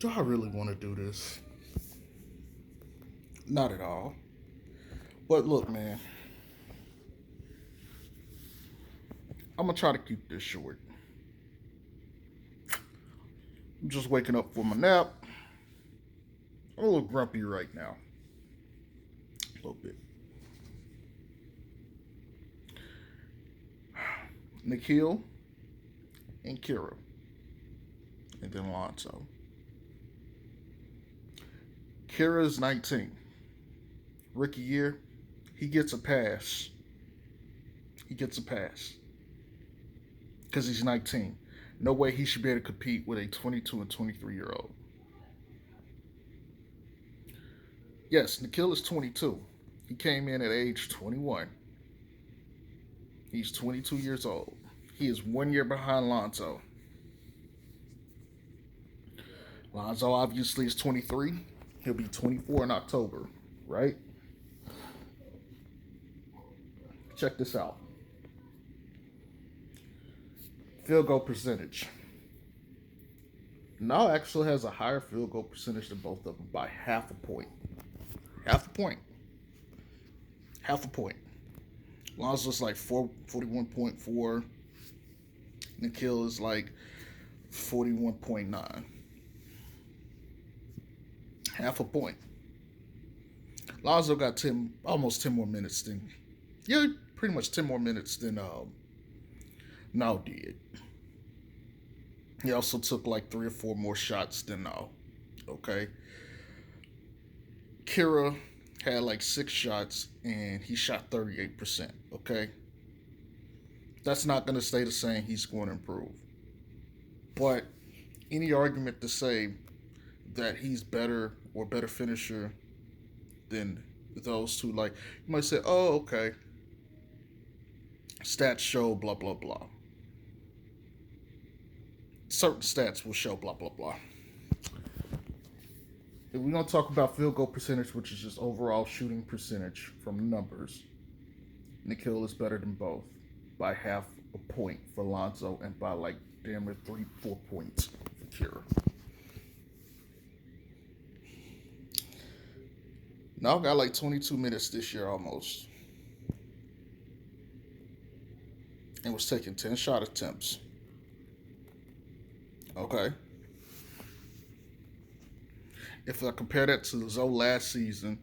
Do I really want to do this? Not at all. But look, man, I'm gonna try to keep this short. I'm just waking up from my nap. I'm a little grumpy right now. A little bit. Nikhil and Kira. And then Alonso. Kira's 19. Rookie year, he gets a pass. He gets a pass. Because he's 19. No way he should be able to compete with a 22 and 23-year-old. Yes, Nikhil is 22. He came in at age 21. He's 22 years old. He is 1 year behind Lonzo. Lonzo obviously is 23. He'll be 24 in October, right? Check this out. Field goal percentage. NAW actually has a higher field goal percentage than both of them by half a point. Half a point. Half a point. Lonzo's like 41.4. Nikhil is like 41.9. Half a point. Lonzo got almost 10 more minutes than, pretty much 10 more minutes than NAW did. He also took like 3 or 4 more shots than NAW. Okay. Kira had like 6 shots and he shot 38%. Okay. That's not going to stay the same. He's going to improve. But any argument to say that he's better or better finisher than those two, like, you might say, oh, okay, stats show blah, blah, blah. Certain stats will show blah, blah, blah. If we're going to talk about field goal percentage, which is just overall shooting percentage from numbers, Nikhil is better than both by half a point for Lonzo and by like damn near 3-4 points for Kira. NAW got like 22 minutes this year almost. And was taking 10 shot attempts. Okay. If I compare that to Zoe last season,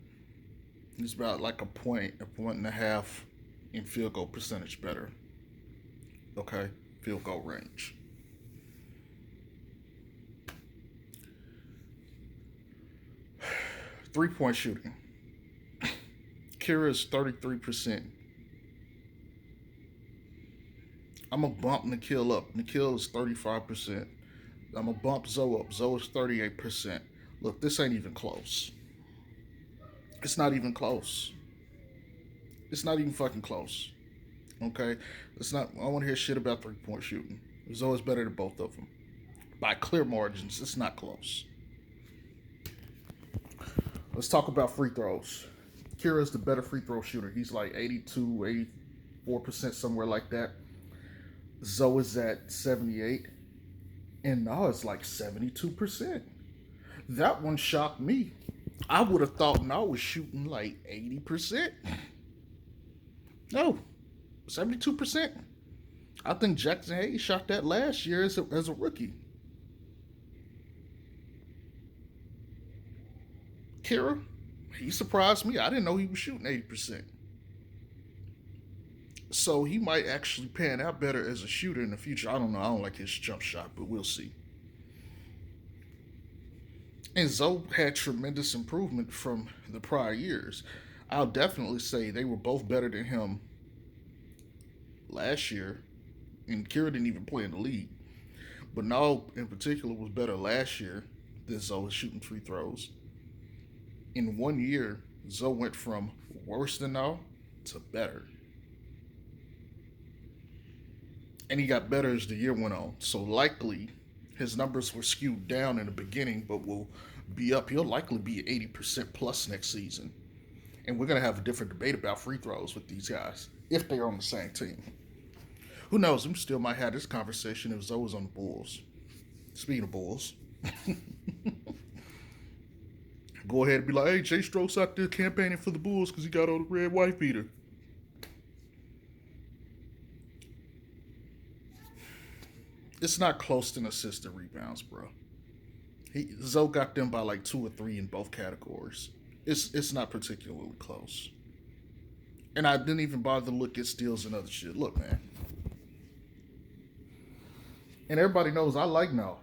he's about like a point and a half in field goal percentage better. Okay, field goal range. Three-point shooting. Kira is 33%. I'm going to bump Nikhil up. Nikhil is 35%. I'm going to bump Zoe up. Zoe is 38%. Look, this ain't even close. It's not even close. It's not even fucking close. Okay? It's not. I don't want to hear shit about three-point shooting. Zoe's better than both of them. By clear margins, it's not close. Let's talk about free throws. Kira's the better free throw shooter. He's like 82, 84%, somewhere like that. Zoe is at 78. And NAW is like 72%. That one shocked me. I would have thought NAW was shooting like 80%. No, 72%. I think Jackson Hayes shot that last year as a rookie. Kira, he surprised me. I didn't know he was shooting 80%. So he might actually pan out better as a shooter in the future. I don't know. I don't like his jump shot, but we'll see. And Zoe had tremendous improvement from the prior years. I'll definitely say they were both better than him last year. And Kira didn't even play in the league. But NAW in particular was better last year than Zoe shooting free throws. In 1 year, Zoe went from worse than NAW to better. And he got better as the year went on. So likely his numbers were skewed down in the beginning, but will be up. He'll likely be 80% plus next season. And we're going to have a different debate about free throws with these guys if they're on the same team. Who knows? We still might have this conversation if Zoe was on the Bulls. Speaking of Bulls. Go ahead and be like, hey, Jay Stroke's out there campaigning for the Bulls because he got on the red wife beater. It's not close to an assist and rebounds, bro. Zoe got them by like 2 or 3 in both categories. It's not particularly close. And I didn't even bother to look at steals and other shit. Look, man. And everybody knows I like NAW.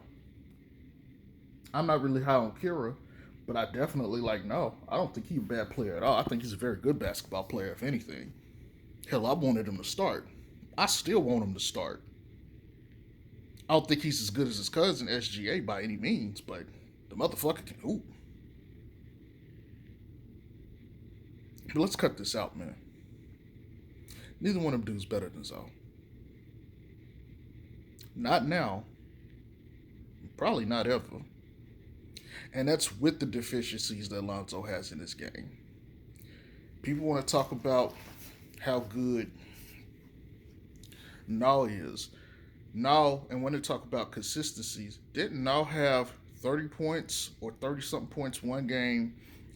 I'm not really high on Kira, but I definitely like NAW. I don't think he's a bad player at all. I think he's a very good basketball player, if anything. Hell, I wanted him to start. I still want him to start. I don't think he's as good as his cousin SGA by any means, but the motherfucker can hoop. But let's cut this out, man. Neither one of them dudes better than Zoe. Not now. Probably not ever. And that's with the deficiencies that Lonzo has in this game. People want to talk about how good NAW is. NAW, and when they talk about consistencies, didn't NAW have 30 points or 30 something points one game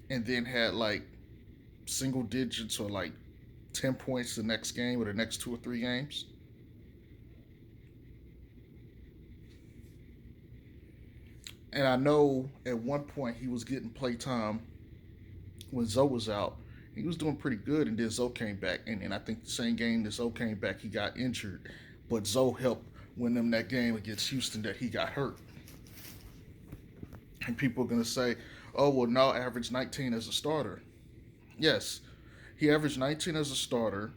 and then had like single digits or like 10 points the next game or the next 2 or 3 games? And I know at one point he was getting playtime when Zoe was out. He was doing pretty good, and then Zoe came back. And I think the same game that Zoe came back, he got injured. But Zoe helped win them that game against Houston that he got hurt. And people are going to say, oh, well, now averaged 19 as a starter. Yes, he averaged 19 as a starter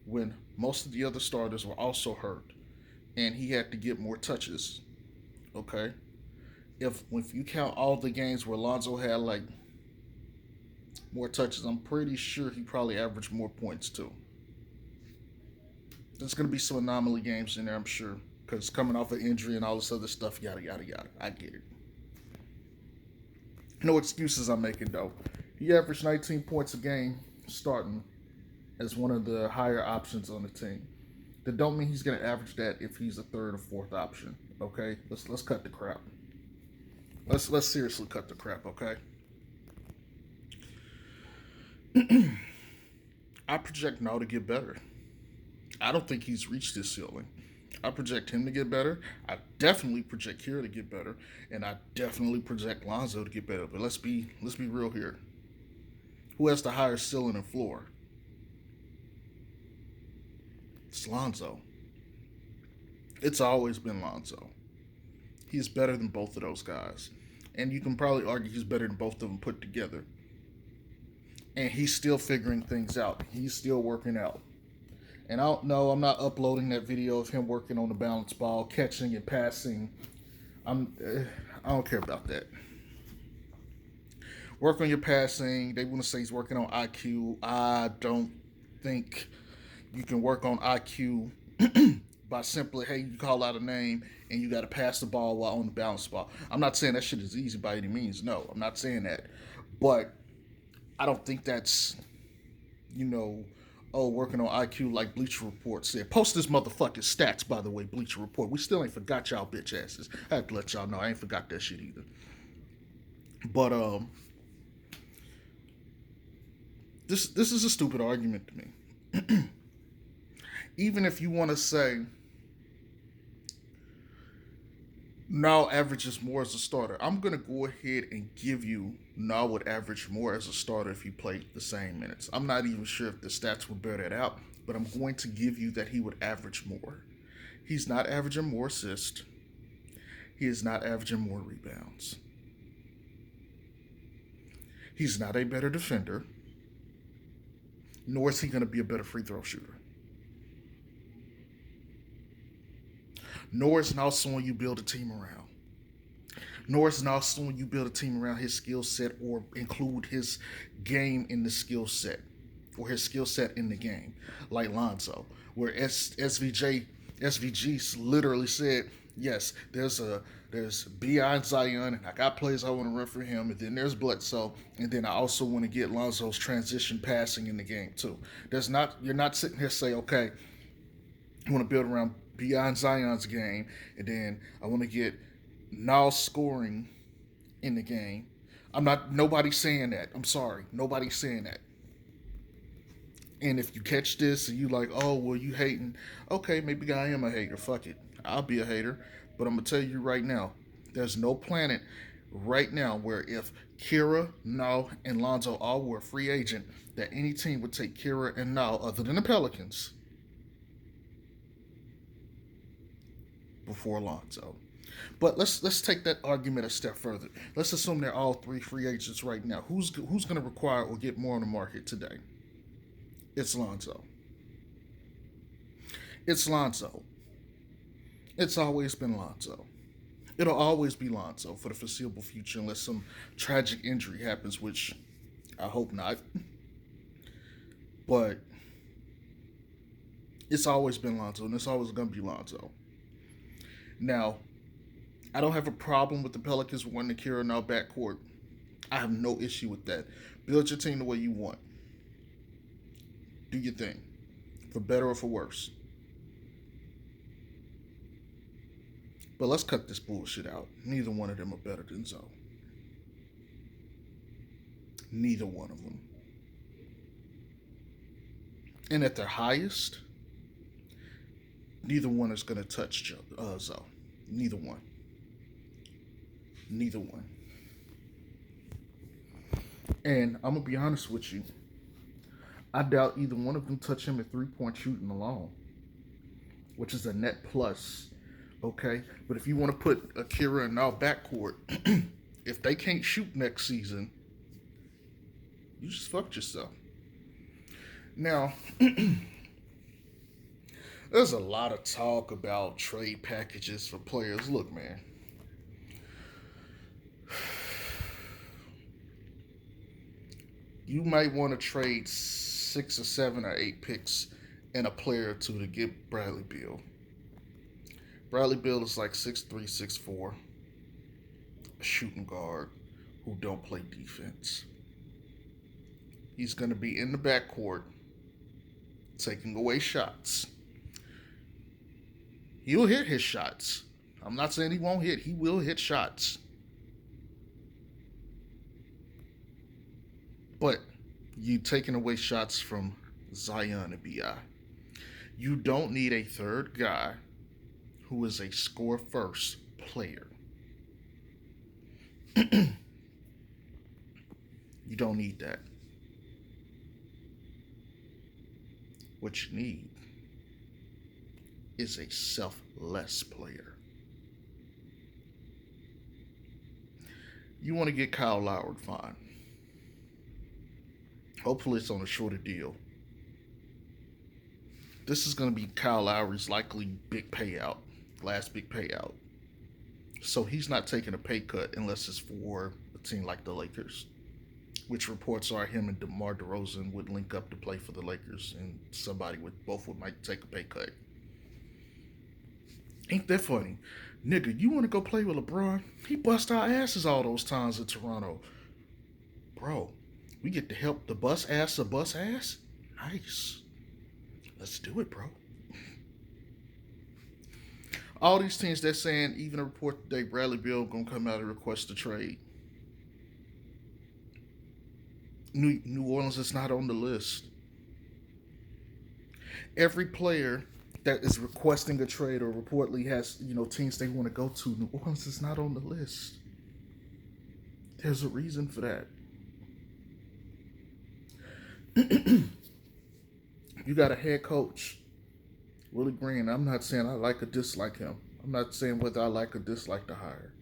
when most of the other starters were also hurt. And he had to get more touches. Okay? If you count all the games where Lonzo had like more touches, I'm pretty sure he probably averaged more points too. There's gonna be some anomaly games in there, I'm sure, because coming off an injury and all this other stuff, yada yada yada. I get it. No excuses I'm making though. He averaged 19 points a game starting as one of the higher options on the team. That don't mean he's gonna average that if he's a third or fourth option. Okay, let's cut the crap. Let's seriously cut the crap, okay? I project NAW to get better. I don't think he's reached his ceiling. I project him to get better. I definitely project Kira to get better, and I definitely project Lonzo to get better. But let's be real here. Who has the higher ceiling and floor? It's Lonzo. It's always been Lonzo. He's better than both of those guys. And you can probably argue he's better than both of them put together. And he's still figuring things out. He's still working out. And I don't know, I'm not uploading that video of him working on the balance ball, catching and passing. I don't care about that. Work on your passing. They want to say he's working on IQ. I don't think you can work on IQ by simply, hey, you call out a name and you got to pass the ball while on the balance ball. I'm not saying that shit is easy by any means. No, I'm not saying that. But I don't think that's, working on IQ like Bleacher Report said. Post this motherfucking stats, by the way, Bleacher Report. We still ain't forgot y'all bitch asses. I have to let y'all know I ain't forgot that shit either. But this is a stupid argument to me. Even if you want to say NAW averages more as a starter, I'm going to go ahead and give you NAW would average more as a starter if he played the same minutes. I'm not even sure if the stats would bear that out, but I'm going to give you that he would average more. He's not averaging more assists. He is not averaging more rebounds. He's not a better defender, nor is he going to be a better free throw shooter. Nor is now someone you build a team around. Nor is now someone you build a team around his skill set or include his game in the skill set or his skill set in the game, like Lonzo, where SVG literally said, yes, there's B.I. and Zion, and I got plays I want to run for him, and then there's Bledsoe, and then I also want to get Lonzo's transition passing in the game too. You're not sitting here saying, okay, you want to build around beyond Zion's game, and then I want to get NAW scoring in the game. Nobody's saying that. I'm sorry. Nobody's saying that. And if you catch this and you like, oh, well, you hating, okay, maybe I am a hater. Fuck it. I'll be a hater. But I'm going to tell you right now, there's no planet right now where if Kira, NAW, and Lonzo all were a free agent, that any team would take Kira and NAW other than the Pelicans before Lonzo. But let's take that argument a step further. Let's assume they're all three free agents right now. Who's going to require or get more on the market today? It's Lonzo. It's Lonzo. It's always been Lonzo. It'll always be Lonzo for the foreseeable future unless some tragic injury happens, which I hope not. But it's always been Lonzo, and it's always going to be Lonzo. Now, I don't have a problem with the Pelicans wanting to Kira now backcourt. I have no issue with that. Build your team the way you want. Do your thing, for better or for worse. But let's cut this bullshit out. Neither one of them are better than Zoe. Neither one of them. And at their highest, neither one is going to touch Zoe. Neither one. Neither one. And I'm going to be honest with you. I doubt either one of them touch him at 3-point shooting alone, which is a net plus. Okay? But if you want to put Akira and now backcourt, if they can't shoot next season, you just fucked yourself. Now, there's a lot of talk about trade packages for players. Look, man. You might want to trade 6 or 7 or 8 picks and a player or two to get Bradley Beal. Bradley Beal is like 6'3", 6'4", a shooting guard who don't play defense. He's going to be in the backcourt taking away shots. He'll hit his shots. I'm not saying he won't hit. He will hit shots. But you taking away shots from Zion and B.I. You don't need a third guy who is a score-first player. You don't need that. What you need is a selfless player. You want to get Kyle Lowry, fine. Hopefully it's on a shorter deal. This is going to be Kyle Lowry's likely big payout, last big payout. So he's not taking a pay cut unless it's for a team like the Lakers, which reports are him and DeMar DeRozan would link up to play for the Lakers, and somebody with both would might take a pay cut. Ain't that funny? Nigga, you want to go play with LeBron? He bust our asses all those times in Toronto. Bro, we get to help the bus ass. Nice. Let's do it, bro. All these teams they're saying, even a report today, Bradley Beal gonna come out and request a trade. New Orleans is not on the list. Every player that is requesting a trade or reportedly has, teams they want to go to, New Orleans is not on the list. There's a reason for that. You got a head coach, Willie Green. I'm not saying I like or dislike him. I'm not saying whether I like or dislike the hire.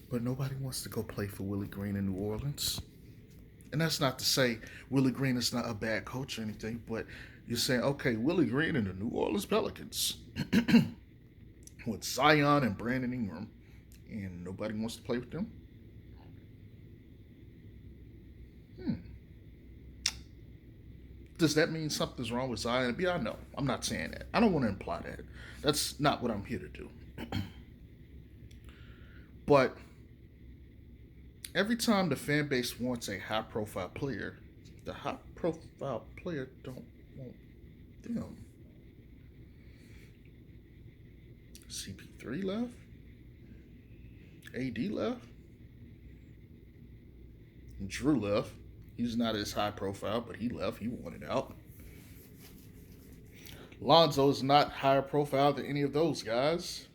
But nobody wants to go play for Willie Green in New Orleans. And that's not to say Willie Green is not a bad coach or anything, but you're saying, okay, Willie Green and the New Orleans Pelicans with Zion and Brandon Ingram, and nobody wants to play with them? Does that mean something's wrong with Zion? Yeah, no, I'm not saying that. I don't want to imply that. That's not what I'm here to do. But every time the fan base wants a high-profile player, the high-profile player don't want them. CP3 left. AD left. Drew left. He's not as high profile, but he left. He wanted out. Lonzo is not higher profile than any of those guys,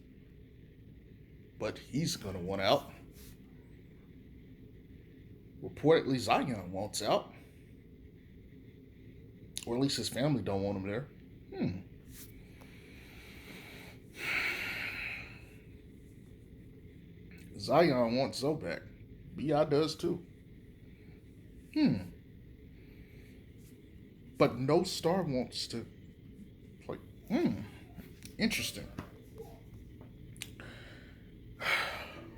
but he's gonna want out. Reportedly, Zion wants out, or at least his family don't want him there. Hmm. Zion wants Zoe back. Bi does too. Hmm. But no star wants to play. Hmm. Interesting.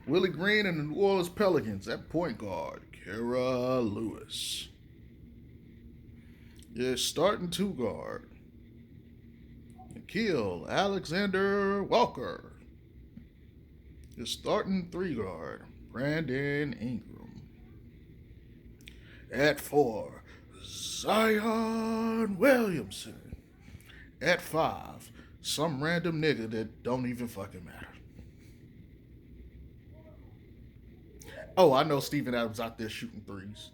Willie Green and the New Orleans Pelicans at point guard. Kira Lewis. Is starting two guard. Nikhil Alexander Walker. Is starting three guard. Brandon Ingram. At four, Zion Williamson. At five, some random nigga that don't even fucking matter. Oh, I know Steven Adams out there shooting threes.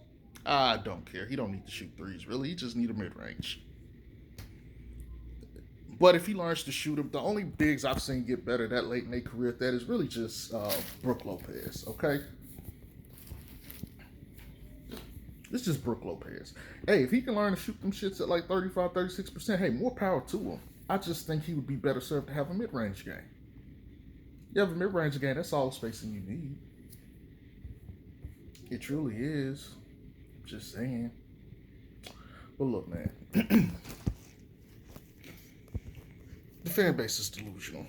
I don't care. He don't need to shoot threes, really. He just need a mid range. But if he learns to shoot them, the only bigs I've seen get better that late in their career, that is really just Brook Lopez, okay? It's just Brook Lopez. Hey, if he can learn to shoot them shits at like 35, 36%, hey, more power to him. I just think he would be better served to have a mid range game. You have a mid range game, that's all the spacing you need. It truly is. Just saying. But look, man. The fan base is delusional.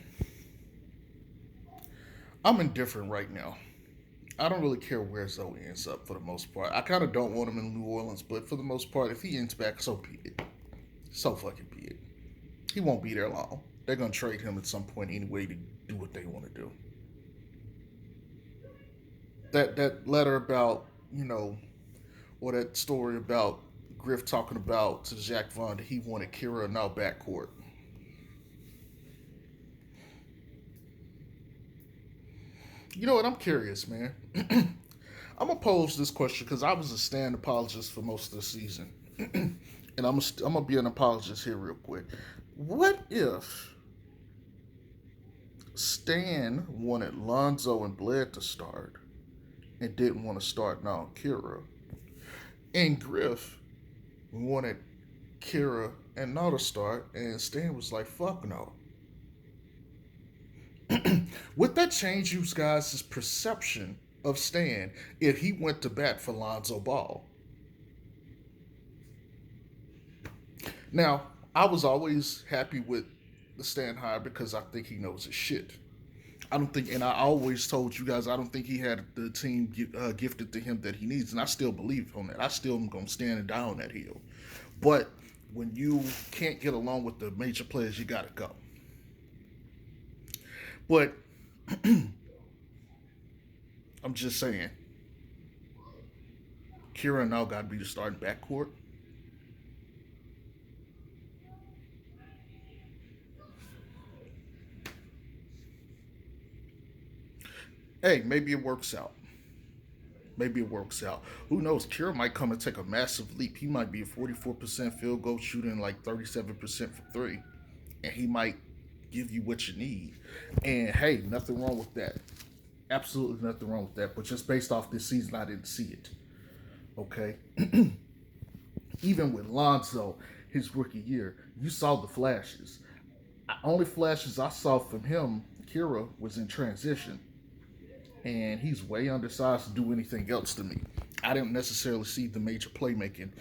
I'm indifferent right now. I don't really care where Zoe ends up for the most part. I kind of don't want him in New Orleans, but for the most part, if he ends back, so be it. So fucking be it. He won't be there long. They're gonna trade him at some point anyway to do what they want to do. That letter about, or that story about Griff talking about to Jack Vaughn that he wanted Kira now backcourt. You know what? I'm curious, man. I'm gonna pose this question because I was a stand apologist for most of the season, and I'm gonna be an apologist here real quick. What if Stan wanted Lonzo and Bled to start and didn't want to start NAW Kira, and Griff wanted Kira and NAW to start, and Stan was like, "Fuck no." Would that change you guys' perception of Stan if he went to bat for Lonzo Ball? Now, I was always happy with the Stan hire because I think he knows his shit. I don't think, and I always told you guys, I don't think he had the team gifted to him that he needs, and I still believe on that. I still am going to stand and die on that hill. But when you can't get along with the major players, you got to go. But I'm just saying, Kira now got to be the starting backcourt. Hey, maybe it works out. Maybe it works out. Who knows? Kira might come and take a massive leap. He might be a 44% field goal shooter and like 37% for three. And he might give you what you need. And hey, nothing wrong with that. Absolutely nothing wrong with that. But just based off this season, I didn't see it. Okay? Even with Lonzo, his rookie year, you saw the flashes. Only flashes I saw from him, Kira, was in transition. And he's way undersized to do anything else to me. I didn't necessarily see the major playmaking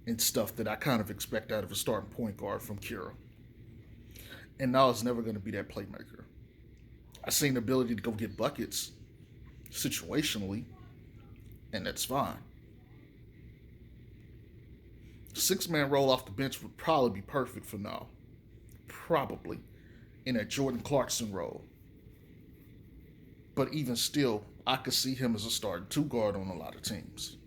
and stuff that I kind of expect out of a starting point guard from Kira. And now it's never going to be that playmaker. I seen the ability to go get buckets situationally, and that's fine. Six-man roll off the bench would probably be perfect for now. Probably. In that Jordan Clarkson role. But even still, I could see him as a starting two guard on a lot of teams.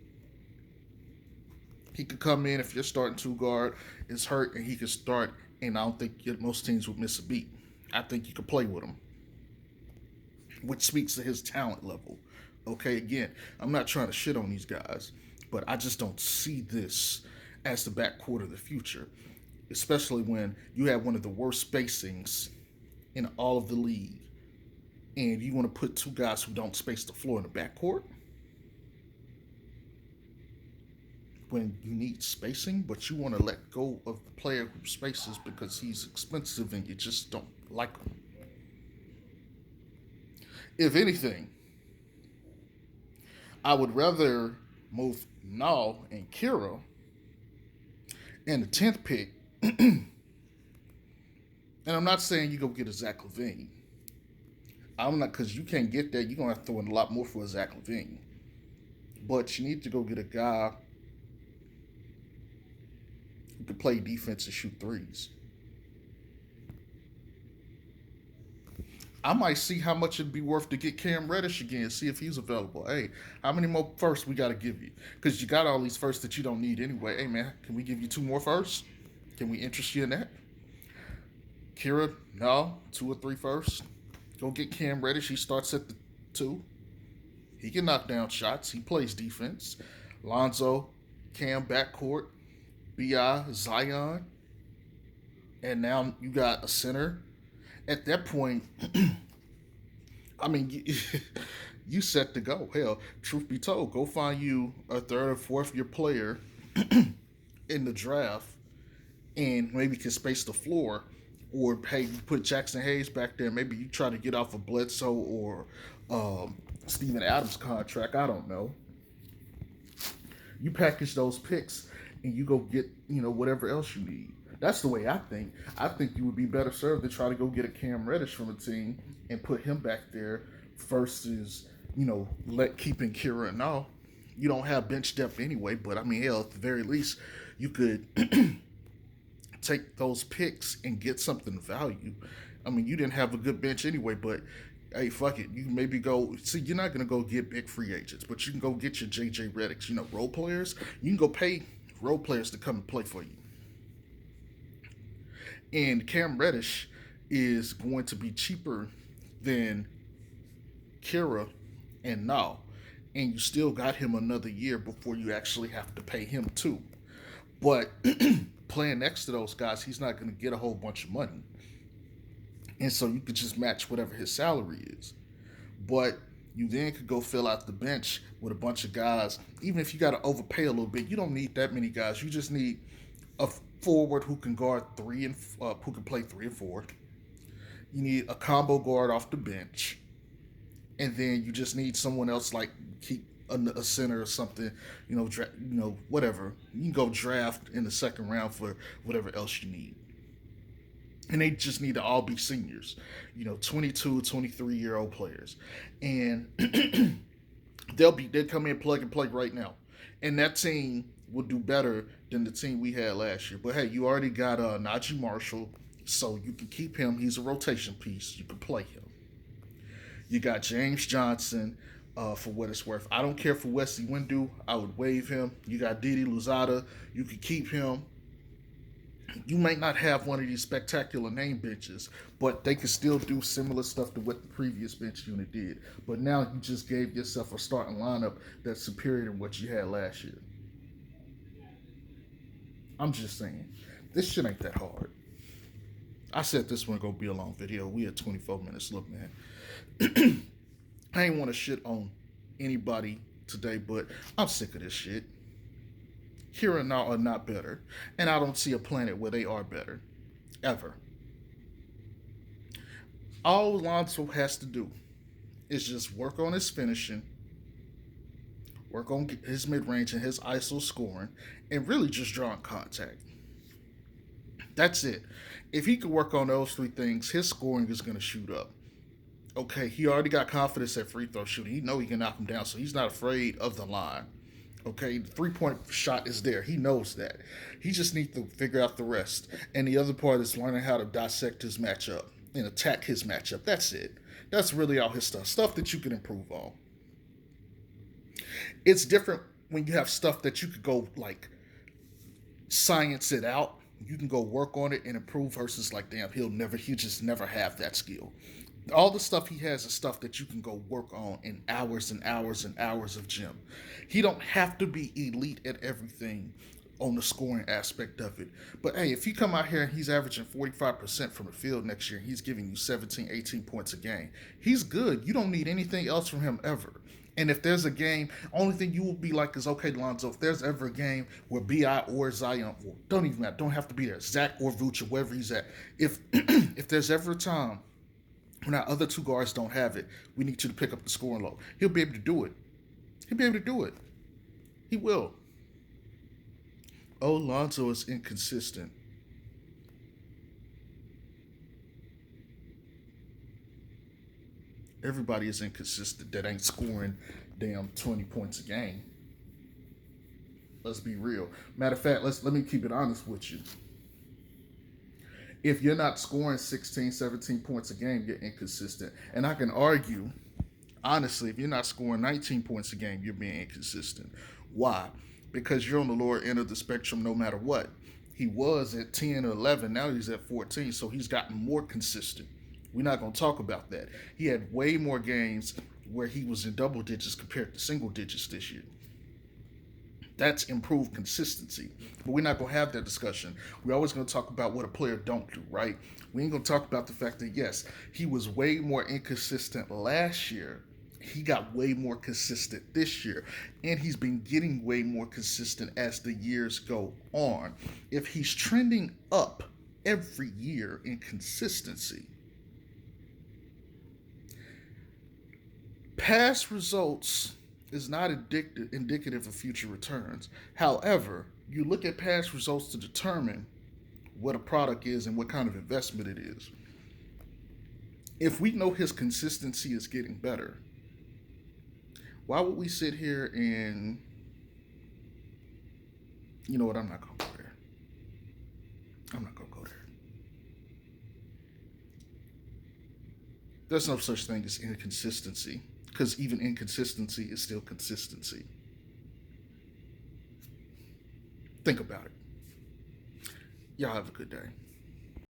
He could come in if your starting two guard is hurt and he could start, and I don't think most teams would miss a beat. I think you could play with him. which speaks to his talent level. Okay, again, I'm not trying to shit on these guys, but I just don't see this as the backcourt of the future, especially when you have one of the worst spacings in all of the league, and you want to put two guys who don't space the floor in the backcourt when you need spacing, but you want to let go of the player who spaces because he's expensive and you just don't like him. If anything, I would rather move NAW and Kira and the 10th pick. And I'm not saying you go get a Zach LaVine. I'm not, because you can't get that. You're going to have to throw in a lot more for a Zach LaVine. But you need to go get a guy who can play defense and shoot threes. I might see how much it'd be worth to get Cam Reddish again, see if he's available. Hey, how many more firsts we got to give you? Because you got all these firsts that you don't need anyway. Hey, man, can we give you 2 more firsts? Can we interest you in that? Kira, no, 2 or 3 firsts. Go get Cam Reddish. He starts at the 2. He can knock down shots. He plays defense. Lonzo, Cam backcourt, Bi, Zion, and now you got a center. At that point, I mean, you set to go. Hell, truth be told, go find you a 3rd or 4th year player in the draft, and maybe can space the floor. Or hey, you put Jackson Hayes back there. Maybe you try to get off of Bledsoe or Steven Adams contract. I don't know. You package those picks and you go get whatever else you need. That's the way I think. I think you would be better served to try to go get a Cam Reddish from a team and put him back there versus keeping Kira and all. You don't have bench depth anyway, but I mean, hell, at the very least, you could take those picks and get something of value. I mean, you didn't have a good bench anyway, but hey, fuck it. You can maybe go. See, you're not going to go get big free agents, but you can go get your JJ Redicks, role players. You can go pay role players to come and play for you. And Cam Reddish is going to be cheaper than Kira and NAW. And you still got him another year before you actually have to pay him too. But playing next to those guys, he's not going to get a whole bunch of money. And so you could just match whatever his salary is. But you then could go fill out the bench with a bunch of guys. Even if you got to overpay a little bit, you don't need that many guys. You just need a forward who can guard who can play 3 and 4. You need a combo guard off the bench, and then you just need someone else like keep a center or something. Whatever. You can go draft in the 2nd round for whatever else you need. And they just need to all be seniors, 22, 23-year-old players, and they'll come in plug and play right now, and that team will do better than the team we had last year. But hey, you already got Najee Marshall, so you can keep him. He's a rotation piece. You can play him. You got James Johnson for what it's worth. I don't care for Wesley Windu. I would waive him. You got Didi Louzada. You can keep him. You might not have one of these spectacular name benches, but they can still do similar stuff to what the previous bench unit did. But now you just gave yourself a starting lineup that's superior to what you had last year. I'm just saying, this shit ain't that hard. I said this one gonna be a long video. We at 24 minutes. Look, man, I ain't want to shit on anybody today, but I'm sick of this shit. Kira and NAW are not better, and I don't see a planet where they are better, ever. All Lonzo has to do is just work on his finishing, work on his mid-range and his ISO scoring, and really just drawing contact. That's it. If he could work on those 3 things, his scoring is going to shoot up. Okay, he already got confidence at free throw shooting. He know he can knock him down, so he's not afraid of the line. Okay, the 3-point shot is there. He knows that. He just needs to figure out the rest. And the other part is learning how to dissect his matchup and attack his matchup. That's it. That's really all his stuff. Stuff that you can improve on. It's different when you have stuff that you could go like science it out. You can go work on it and improve versus like, damn, he'll just never have that skill. All the stuff he has is stuff that you can go work on in hours and hours and hours of gym. He don't have to be elite at everything on the scoring aspect of it. But hey, if he come out here and he's averaging 45% from the field next year and he's giving you 17, 18 points a game, he's good. You don't need anything else from him ever. And if there's a game, only thing you will be like is, okay, Lonzo, if there's ever a game where BI or Zion, or don't even matter, don't have to be there, Zach or Vooch, wherever he's at, if if there's ever a time when our other two guards don't have it, we need you to pick up the scoring load. He'll be able to do it. He'll be able to do it. He will. Oh, Lonzo is inconsistent. Everybody is inconsistent that ain't scoring damn 20 points a game. Let's be real. Matter of fact, let me keep it honest with you. If you're not scoring 16, 17 points a game, you're inconsistent. And I can argue, honestly, if you're not scoring 19 points a game, you're being inconsistent. Why? Because you're on the lower end of the spectrum no matter what. He was at 10 or 11, now he's at 14, so he's gotten more consistent. We're not going to talk about that. He had way more games where he was in double digits compared to single digits this year. That's improved consistency. But we're not going to have that discussion. We're always going to talk about what a player don't do, right? We ain't going to talk about the fact that, yes, he was way more inconsistent last year. He got way more consistent this year. And he's been getting way more consistent as the years go on. If he's trending up every year in consistency, past results is not indicative of future returns. However, you look at past results to determine what a product is and what kind of investment it is. If we know his consistency is getting better, why would we sit here and, you know what, I'm not going to go there. I'm not going to go there. There's no such thing as inconsistency, because even inconsistency is still consistency. Think about it. Y'all have a good day.